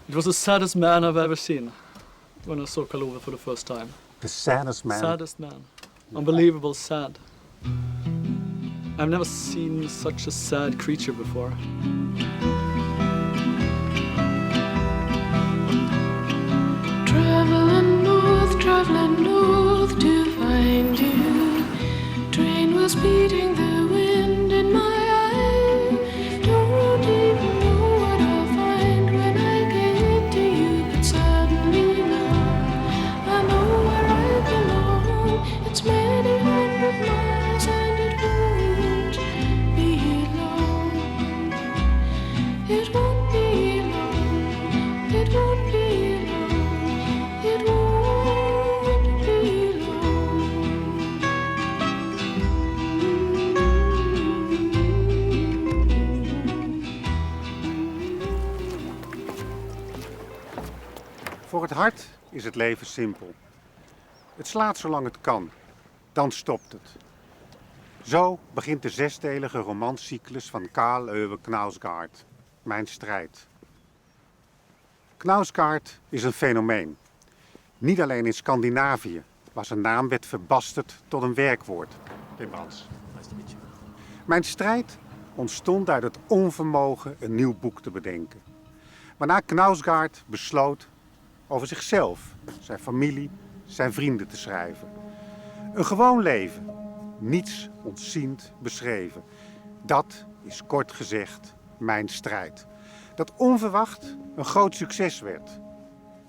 It was the saddest man I've ever seen when I saw Karl Ove for the first time. The saddest man? Saddest man. Unbelievable sad. I've never seen such a sad creature before. Traveling north to find you. Train was beating the wind in my eye. Don't even know what I'll find when I get to you. But suddenly now I know where I belong. It's many hundred miles and it won't be long. It won't be long. It won't be long. It won't. Voor het hart is het leven simpel. Het slaat zolang het kan, dan stopt het. Zo begint de 6-delige romancyclus van Karl Ove Knausgård, Mijn strijd. Knausgård is een fenomeen. Niet alleen in Scandinavië, waar zijn naam werd verbasterd tot een werkwoord. Wim Brands. Mijn strijd ontstond uit het onvermogen een nieuw boek te bedenken. Waarna Knausgård besloot over zichzelf, zijn familie, zijn vrienden te schrijven. Een gewoon leven, niets ontziend beschreven. Dat is kort gezegd mijn strijd. Dat onverwacht een groot succes werd.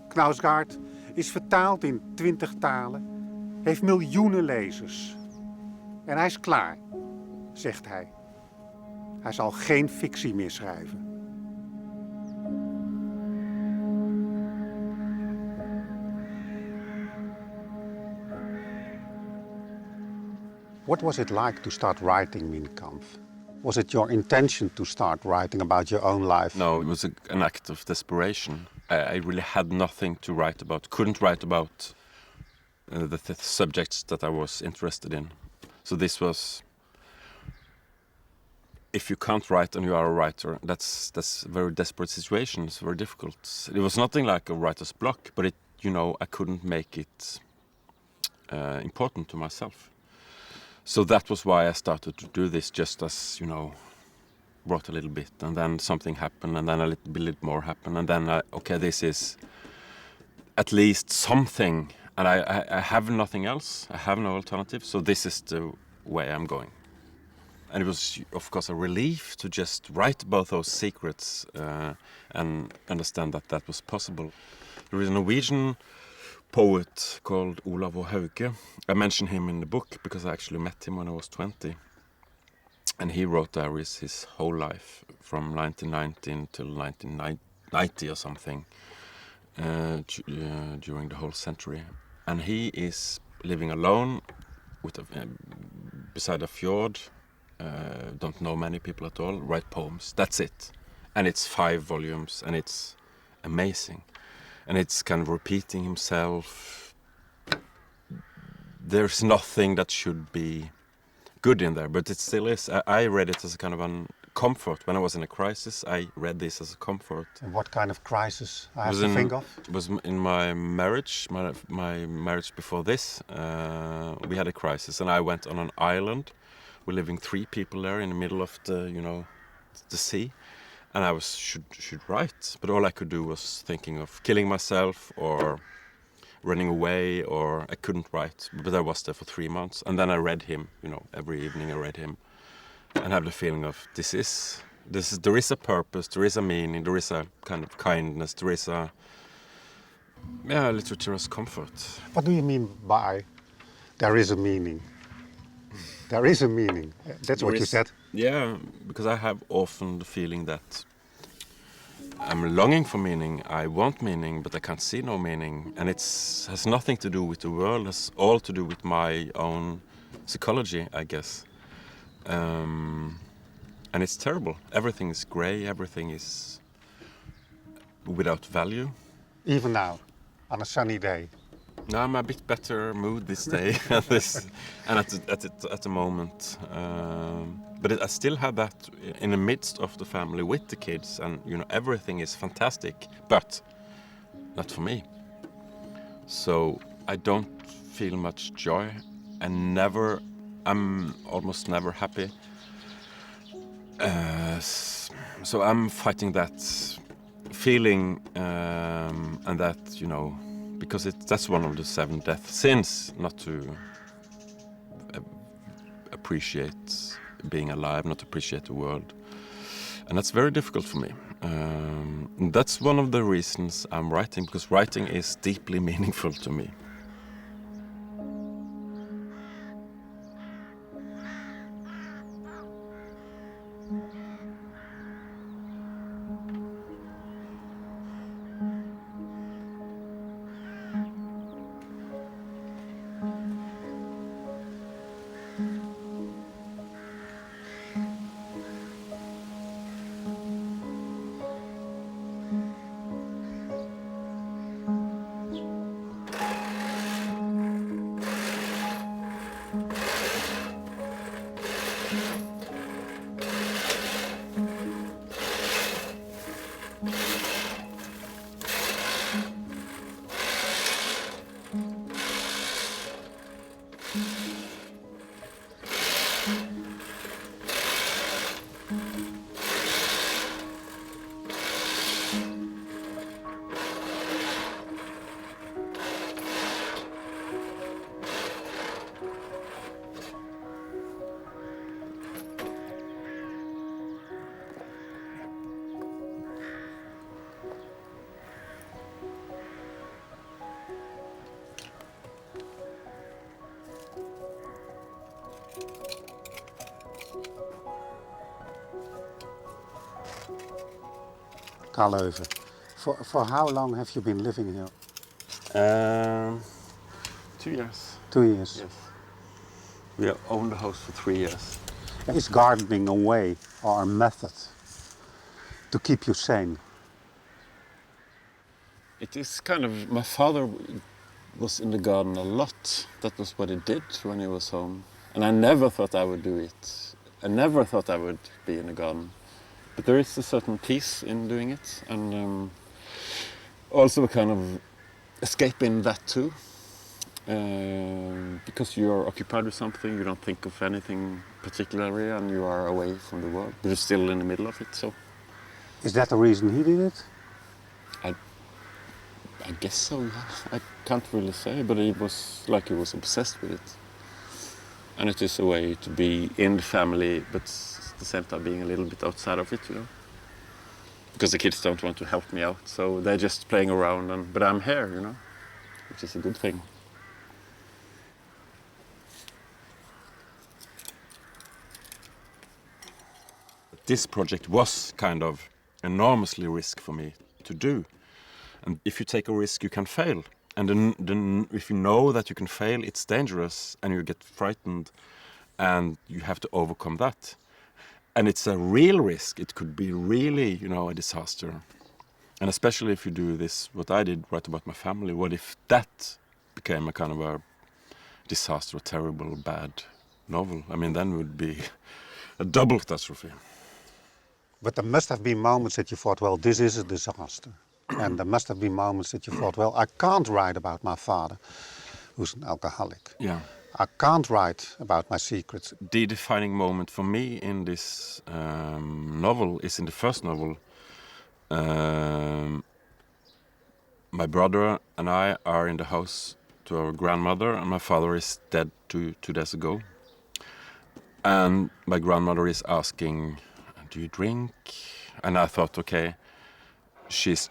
Knausgård is vertaald in 20 talen, heeft miljoenen lezers. En hij is klaar, zegt hij. Hij zal geen fictie meer schrijven. What was it like to start writing Min Kampf? Was it your intention to start writing about your own life? No, it was an act of desperation. I really had nothing to write about, couldn't write about the subjects that I was interested in. So this was, if you can't write and you are a writer, that's a very desperate situation. It's very difficult. It was nothing like a writer's block, but I couldn't make it important to myself. So that was why I started to do this, just as, wrote a little bit, and then something happened, and then a little more happened, and then, this is at least something, and I have nothing else, I have no alternative, so this is the way I'm going. And it was, of course, a relief to just write about those secrets and understand that was possible. There is a Norwegian poet called Olav Hauge. I mention him in the book because I actually met him when I was 20. And he wrote diaries his whole life, from 1919 till 1990 or something, during the whole century. And he is living alone beside a fjord, don't know many people at all, write poems. That's it. And it's 5 volumes, and it's amazing. And it's kind of repeating himself. There's nothing that should be good in there, but it still is. I read it as a kind of a comfort. When I was in a crisis, I read this as a comfort. And what kind of crisis I have to think of? It was in my marriage, my marriage before this. We had a crisis, and I went on an island. We're living 3 people there in the middle of the sea. And I should write, but all I could do was thinking of killing myself or running away, or I couldn't write. But I was there for 3 months, and then I read him. Every evening I read him, and have the feeling of there is a purpose, there is a meaning, there is a kind of kindness, there is a literature as comfort. What do you mean by there is a meaning? There is a meaning. That's what you said. Yeah, because I have often the feeling that I'm longing for meaning. I want meaning, but I can't see no meaning. And it has nothing to do with the world. It's all to do with my own psychology, I guess. And it's terrible. Everything is grey. Everything is without value. Even now, on a sunny day. No, I'm a bit better mood this day and at the moment. But I still have that in the midst of the family with the kids, and everything is fantastic, but not for me. So I don't feel much joy, and I'm almost never happy. So I'm fighting that feeling, and that because that's one of the 7 death sins, not to appreciate being alive, not appreciate the world, and that's very difficult for me. And that's one of the reasons I'm writing, because writing is deeply meaningful to me. Karl Ove, for how long have you been living here? 2 years. 2 years. Yes. We have owned the house for 3 years. Is gardening a way or a method to keep you sane? It is kind of, my father was in the garden a lot. That was what he did when he was home. And I never thought I would do it. I never thought I would be in the garden. But there is a certain peace in doing it, and also a kind of escape in that too. Because you're occupied with something, you don't think of anything particularly, and you are away from the world, but you're still in the middle of it. So, is that the reason he did it? I guess so. Yeah. I can't really say, but it was like he was obsessed with it. And it is a way to be in the family, but at the same time being a little bit outside of it, Because the kids don't want to help me out, so they're just playing around, but I'm here, which is a good thing. This project was kind of enormously risk for me to do. And if you take a risk, you can fail. And then if you know that you can fail, it's dangerous, and you get frightened, and you have to overcome that. And it's a real risk. It could be really, a disaster. And especially if you do this, what I did, write about my family, what if that became a kind of a disaster, a terrible, bad novel? I mean, then it would be a double catastrophe. But there must have been moments that you thought, well, this is a disaster. And there must have been moments that you thought, well, I can't write about my father, who's an alcoholic. Yeah. I can't write about my secrets. The defining moment for me in this novel is in the first novel. My brother and I are in the house to our grandmother, and my father is dead 2 days ago. And my grandmother is asking, do you drink? And I thought, okay, she's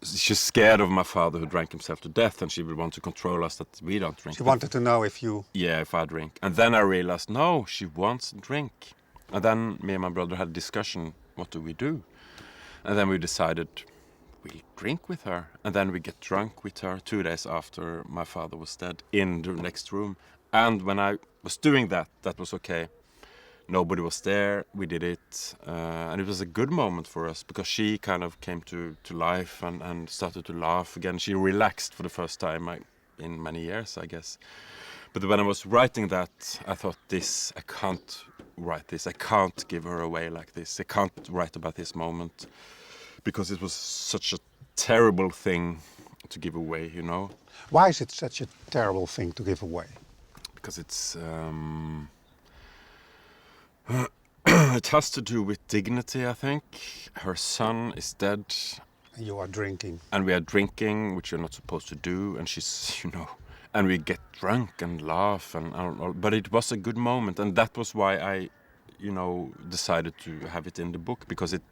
scared of my father who drank himself to death, and she would want to control us that we don't drink. She wanted to know if you... Yeah, if I drink. And then I realized, no, she wants to drink. And then me and my brother had a discussion, what do we do? And then we decided we'll drink with her. And then we get drunk with her 2 days after my father was dead in the next room. And when I was doing that, that was okay. Nobody was there, we did it, and it was a good moment for us because she kind of came to life and started to laugh again. She relaxed for the first time. in many years, I guess. But when I was writing that, I thought, I can't write this. I can't give her away like this. I can't write about this moment because it was such a terrible thing to give away, you know. Why is it such a terrible thing to give away? Because it's it has to do with dignity, I think. Her son is dead. And you are drinking. And we are drinking, which you're not supposed to do. And she's, you know, and we get drunk and laugh. But it was a good moment. And that was why I, you know, decided to have it in the book. Because it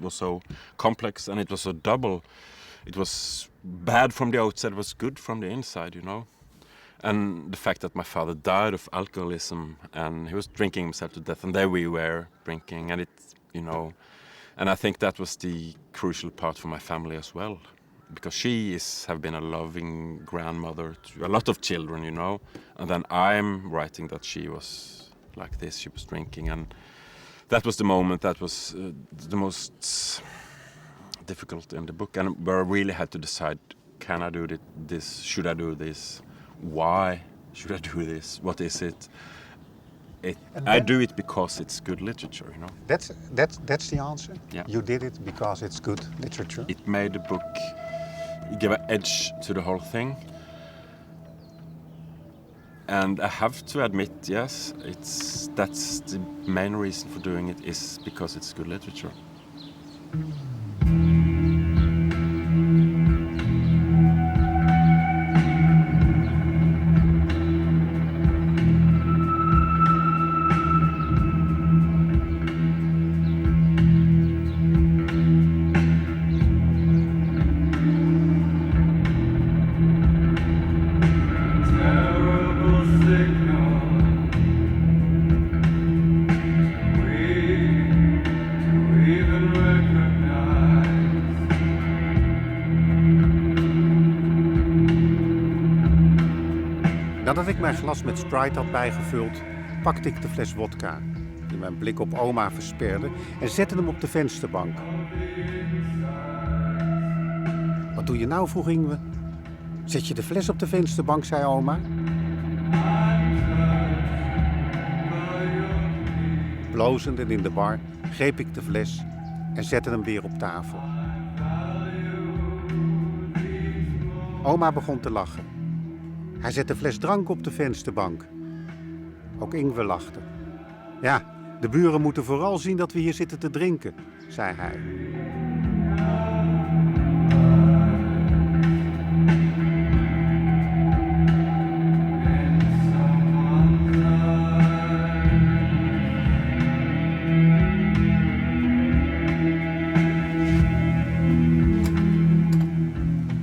was so complex and it was so double. It was bad from the outside, it was good from the inside, you know. And the fact that my father died of alcoholism and he was drinking himself to death, and there we were drinking, and it, you know, and I think that was the crucial part for my family as well, because she have been a loving grandmother to a lot of children, you know, and then I'm writing that she was like this, she was drinking, and that was the moment that was the most difficult in the book, and where I really had to decide, can I do this, should I do this? Why should I do this? What is it? I do it because it's good literature, you know. That's the answer? Yeah. You did it because it's good literature? It made the book, it gave an edge to the whole thing. And I have to admit, yes, that's the main reason for doing it, is because it's good literature. Nadat ik mijn glas met Sprite had bijgevuld, pakte ik de fles wodka, die mijn blik op oma versperde, en zette hem op de vensterbank. Wat doe je nou, vroeg Ingwe. Zet je de fles op de vensterbank, zei oma. Blozend en in de war greep ik de fles en zette hem weer op tafel. Oma begon te lachen. Hij zette de fles drank op de vensterbank. Ook Ingwe lachte. Ja, de buren moeten vooral zien dat we hier zitten te drinken, zei hij.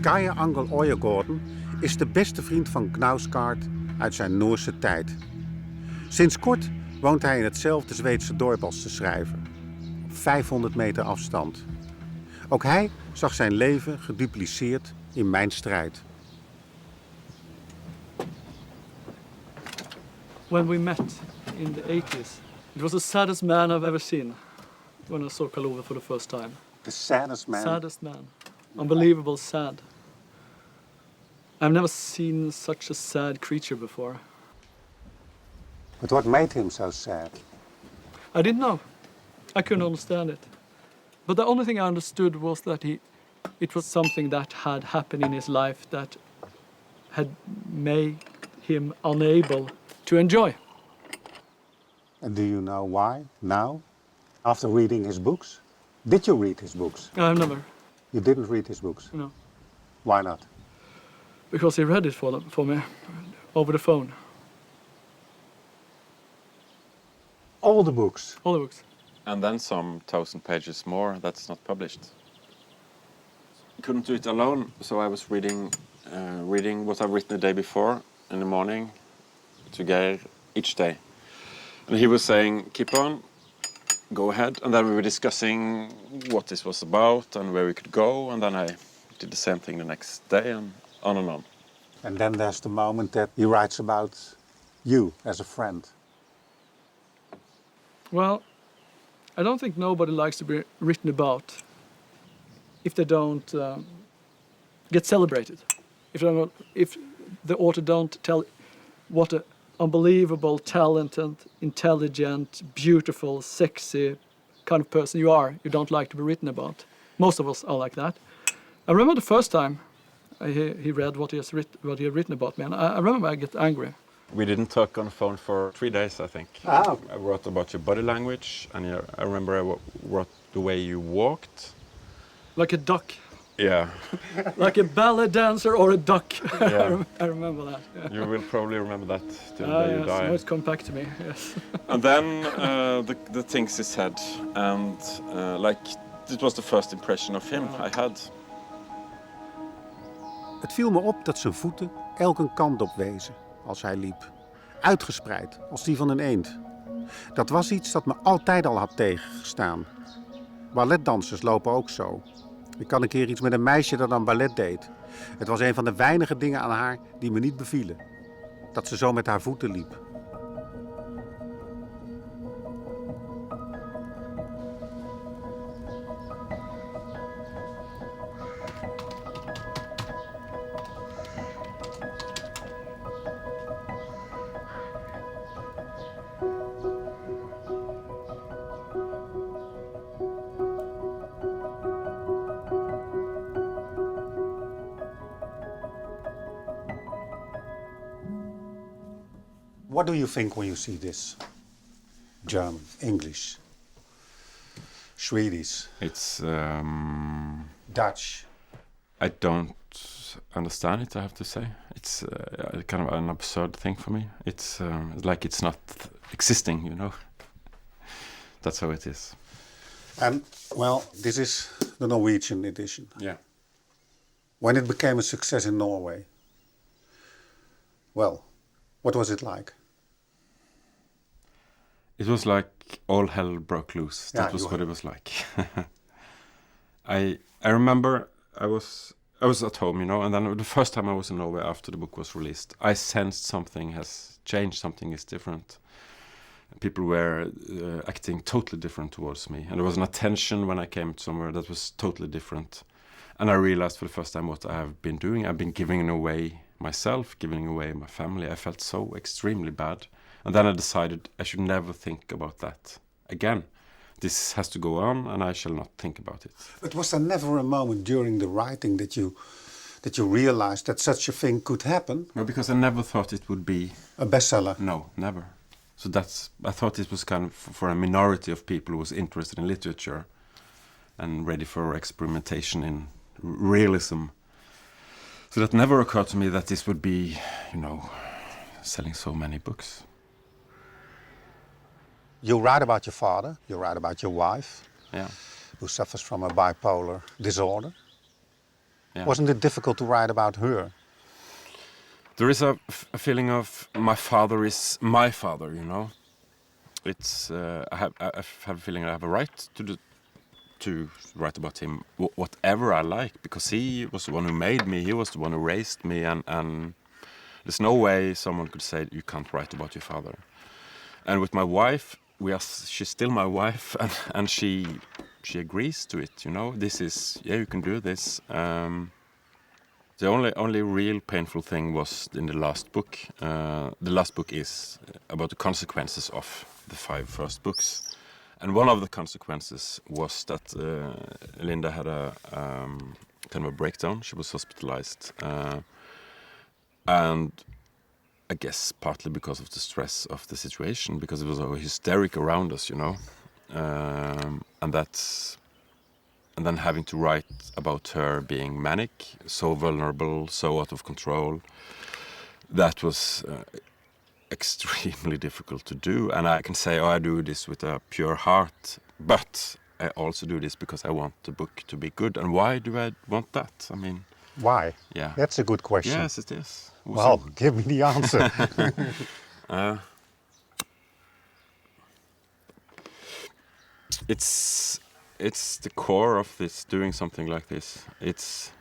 Kaya Angel Oyegården is de beste vriend van Knausgård uit zijn Noorse tijd. Sinds kort woont hij in hetzelfde Zweedse dorp als de schrijver, op 500 meter afstand. Ook hij zag zijn leven gedupliceerd in Mijn strijd. When we met in the 80s, it was the saddest man I've ever seen when I saw Karl Ove for the first time. The saddest man. Saddest man. Unbelievable sad. I've never seen such a sad creature before. But what made him so sad? I didn't know. I couldn't understand it. But the only thing I understood was that it was something that had happened in his life that had made him unable to enjoy. And do you know why now? After reading his books? Did you read his books? I've never. You didn't read his books? No. Why not? Because he read it for me over the phone. All the books? All the books. And then some 1,000 pages more that's not published. I couldn't do it alone, so I was reading what I've written the day before in the morning to Geir each day. And he was saying, keep on, go ahead. And then we were discussing what this was about and where we could go. And then I did the same thing the next day and on and on. And then there's the moment that he writes about you as a friend. Well, I don't think nobody likes to be written about if they don't get celebrated. If the author don't tell what an unbelievable, talented, intelligent, beautiful, sexy kind of person you are. You don't like to be written about. Most of us are like that. I remember the first time he read what he had written about me, and I remember I get angry. We didn't talk on the phone for 3 days, I think. Oh. I wrote about your body language, and I remember I wrote the way you walked. Like a duck. Yeah. Like a ballet dancer or a duck. Yeah. I remember that. Yeah. You will probably remember that till the day you Yes, die. now it's come back to me, yes. And then the things he said, and it was the first impression of him I had. Het viel me op dat zijn voeten elk een kant op wezen als hij liep. Uitgespreid, als die van een eend. Dat was iets dat me altijd al had tegengestaan. Balletdansers lopen ook zo. Ik had een keer iets met een meisje dat aan ballet deed. Het was een van de weinige dingen aan haar die me niet bevielen. Dat ze zo met haar voeten liep. What do you think when you see this? German, English, Swedish, It's Dutch. I don't understand it, I have to say. It's kind of an absurd thing for me. It's like it's not existing, you know. That's how it is. And, well, this is the Norwegian edition. Yeah. When it became a success in Norway, well, what was it like? It was like all hell broke loose. That Yeah, was what it was like. I remember I was at home, you know, and then the first time I was in Norway after the book was released, I sensed something has changed, something is different. People were acting totally different towards me, and there was an attention when I came somewhere that was totally different. And I realized for the first time what I have been doing. I've been giving away myself, giving away my family. I felt so extremely bad. And then I decided I should never think about that again. This has to go on, and I shall not think about it. But was there never a moment during the writing that you realized that such a thing could happen? Well, because I never thought it would be... A bestseller? No, never. So I thought it was kind of for a minority of people who was interested in literature and ready for experimentation in realism. So that never occurred to me that this would be, you know, selling so many books. You write about your father, you write about your wife, Yeah. who suffers from a bipolar disorder. Yeah. Wasn't it difficult to write about her? There is a feeling of my father is my father, you know. It's I have a feeling I have a right to write about him whatever I like, because he was the one who made me, he was the one who raised me, and there's no way someone could say you can't write about your father. And with my wife, she's still my wife, and she agrees to it, you know. This is, yeah, you can do this. The only real painful thing was in the last book. The last book is about the consequences of the 5 first books. And one of the consequences was that Linda had a kind of a breakdown. She was hospitalized. And I guess partly because of the stress of the situation, because it was so hysteric around us, you know. And then having to write about her being manic, so vulnerable, so out of control, that was extremely difficult to do. And I can say, I do this with a pure heart, but I also do this because I want the book to be good. And why do I want that? I mean... Why? Yeah. That's a good question. Yes, it is. Well, give me the answer. It's the core of this, doing something like this. It's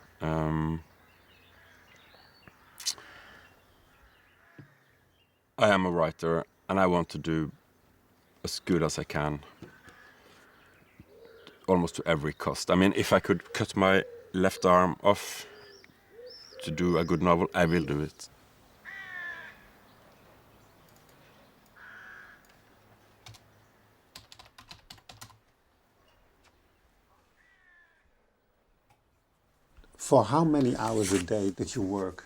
I am a writer, and I want to do as good as I can, almost to every cost. I mean, if I could cut my left arm off to do a good novel, I will do it. For how many hours a day did you work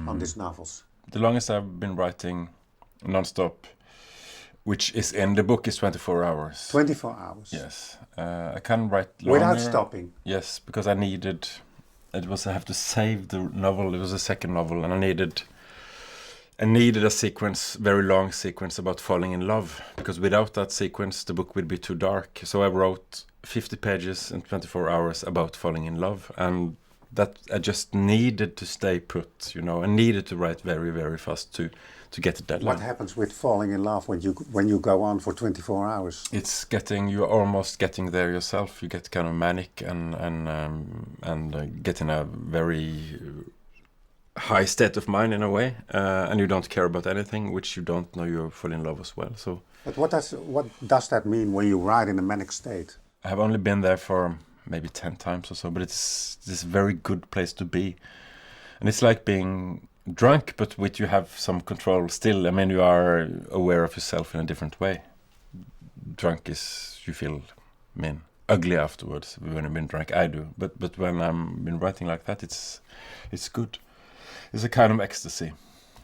on these novels? The longest I've been writing non-stop, which is in the book, is 24 hours. 24 hours? Yes. I can write longer. Without stopping? Yes, because I have to save the novel. It was a second novel, and I needed a sequence, very long sequence about falling in love, because without that sequence the book would be too dark. So I wrote 50 pages in 24 hours about falling in love, and that I just needed to stay put, you know. I needed to write very, very fast to get the deadline. What happens with falling in love when you go on for 24 hours? You're almost getting there yourself. You get kind of manic and get in a very high state of mind in a way, and you don't care about anything, which you don't know you're full in love as well. So, but what does that mean when you write in a manic state? I have only been there for maybe 10 times or so, but it's this very good place to be, and it's like being drunk, but with you have some control still. I mean, you are aware of yourself in a different way. Drunk is you feel, ugly afterwards when you've been drunk. I do, but when I'm been writing like that, it's good. It's a kind of ecstasy.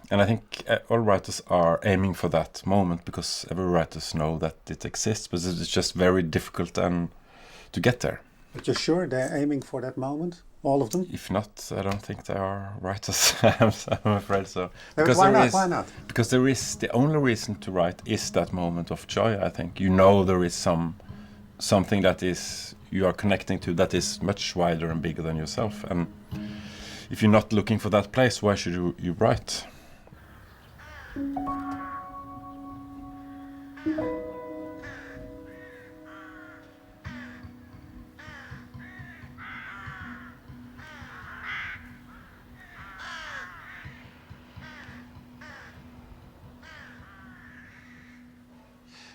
And I think all writers are aiming for that moment, because every writers know that it exists, but it's just very difficult to get there. But you're sure they're aiming for that moment? All of them? If not, I don't think they are writers. I'm afraid so. Because why not? Because the only reason to write is that moment of joy, I think. You know there is something that is you are connecting to that is much wider and bigger than yourself. And if you're not looking for that place, why should you write?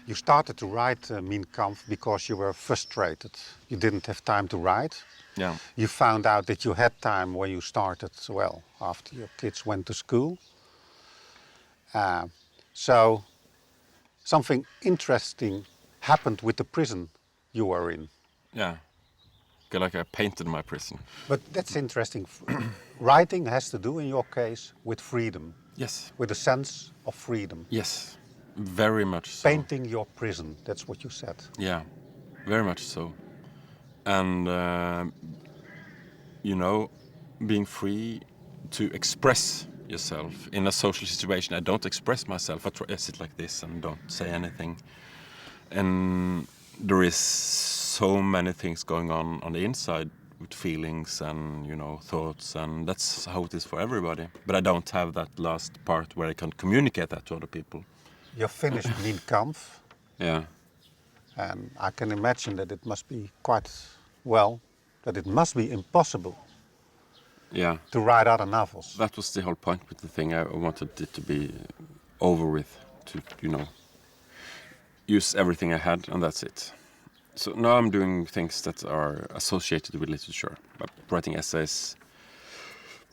You started to write Min Kampf because you were frustrated. You didn't have time to write. Yeah. You found out that you had time when you started, after your kids went to school. So something interesting happened with the prison you were in. Yeah. Like I painted my prison. But that's interesting. Writing has to do, in your case, with freedom. Yes. With a sense of freedom. Yes. Very much so. Painting your prison, that's what you said. Yeah, very much so. And, being free to express yourself in a social situation. I don't express myself. I sit like this and don't say anything. And there is so many things going on the inside with feelings and, thoughts. And that's how it is for everybody. But I don't have that last part where I can communicate that to other people. You finished Min Kampf. Yeah. And I can imagine that it must be that it must be impossible to write other novels. That was the whole point with the thing. I wanted it to be over with, to, use everything I had, and that's it. So now I'm doing things that are associated with literature, writing essays,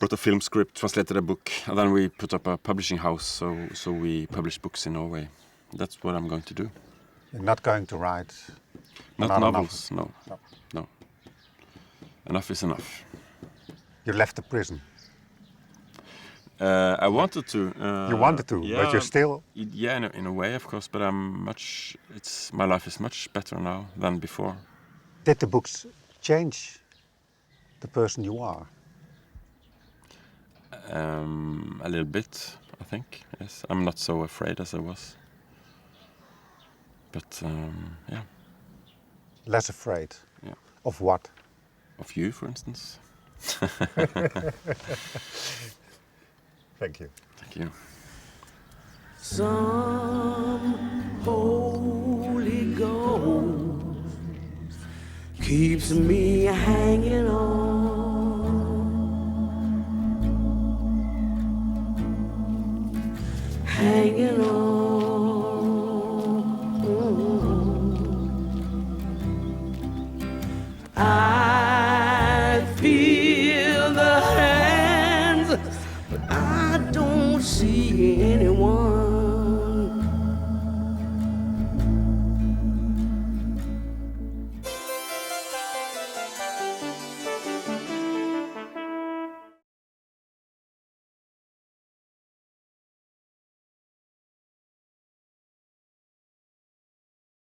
wrote a film script, translated a book, and then we put up a publishing house, so we publish books in Norway. That's what I'm going to do. You're not going to write not novels, no. Enough is enough. You left the prison. I wanted to. You wanted to, but you're still. Yeah, in a way, of course. But my life is much better now than before. Did the books change the person you are? A little bit, I think. Yes, I'm not so afraid as I was. But yeah. Less afraid. Yeah. Of what? Of you, for instance. Thank you. Thank you. Some Holy Ghost keeps me hanging on, hanging on.